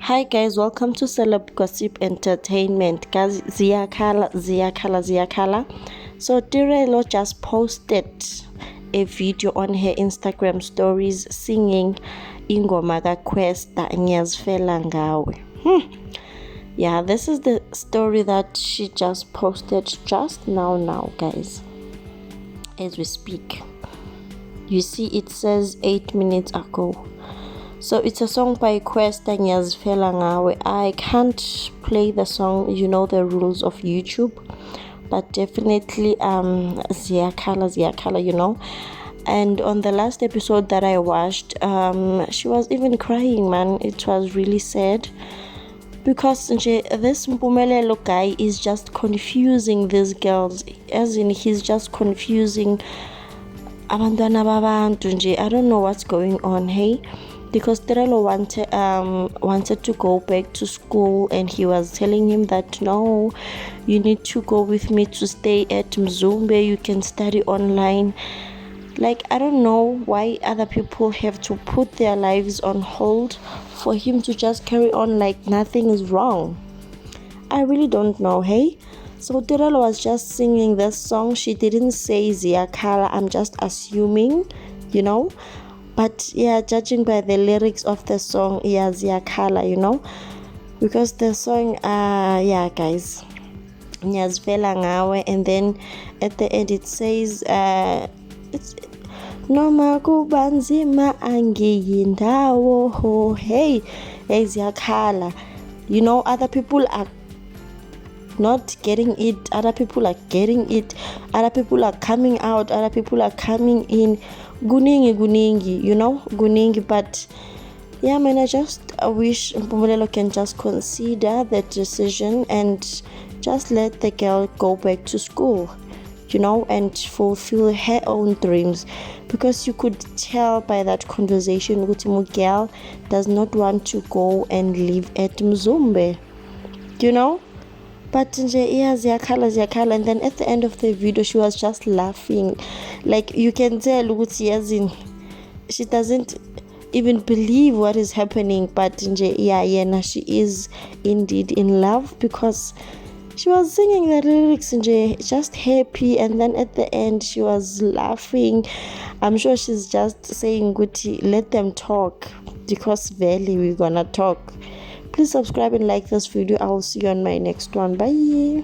Hi guys, welcome to Celeb Gossip Entertainment. Guys, Ziyakhala. So Tirelo just posted a video on her Instagram stories singing Ingoma Kwesta Ngiyazifela Ngawe. Yeah, this is the story that she just posted just now guys, as we speak. You see it says 8 minutes ago. So it's a song by Kwesta Ngiyazifela Ngawe. I can't play the song, you know the rules of YouTube, but definitely Ziyakhala, you know. And on the last episode that I watched, she was even crying, man. It was really sad because this Mpumelelo guy is just confusing these girls, as in he's just confusing abantwana babantu nje. I don't know what's going on, hey, because Tirelo wanted to go back to school, and he was telling him that no, you need to go with me to stay at Mzumbe, you can study online. Like, I don't know why other people have to put their lives on hold for him to just carry on like nothing is wrong. I really don't know, hey. So Tirelo was just singing this song. She didn't say Ziyakhala, I'm just assuming, you know. But yeah, judging by the lyrics of the song, yeah, Ziyakhala, you know. Because the song, yeah guys, Ngiyazifela Ngawe, and then at the end it says, it's Noma kubanzima angiyindawo, hey Ziyakhala. You know, other people are not getting it, other people are getting it, other people are coming out, other people are coming in. Guningi, you know, Guningi. But yeah, man, I wish Mpumelelo can just consider that decision and just let the girl go back to school, you know, and fulfill her own dreams, because you could tell by that conversation that Mugel does not want to go and live at Mzumbe, you know. But yeah, Ziyakhala, and then at the end of the video she was just laughing, like you can tell she doesn't even believe what is happening. But yeah, she is indeed in love, because she was singing the lyrics just happy, and then at the end she was laughing. I'm sure she's just saying Guti, let them talk, because barely we're gonna talk. Please subscribe and like this video. I will see you on my next one. Bye.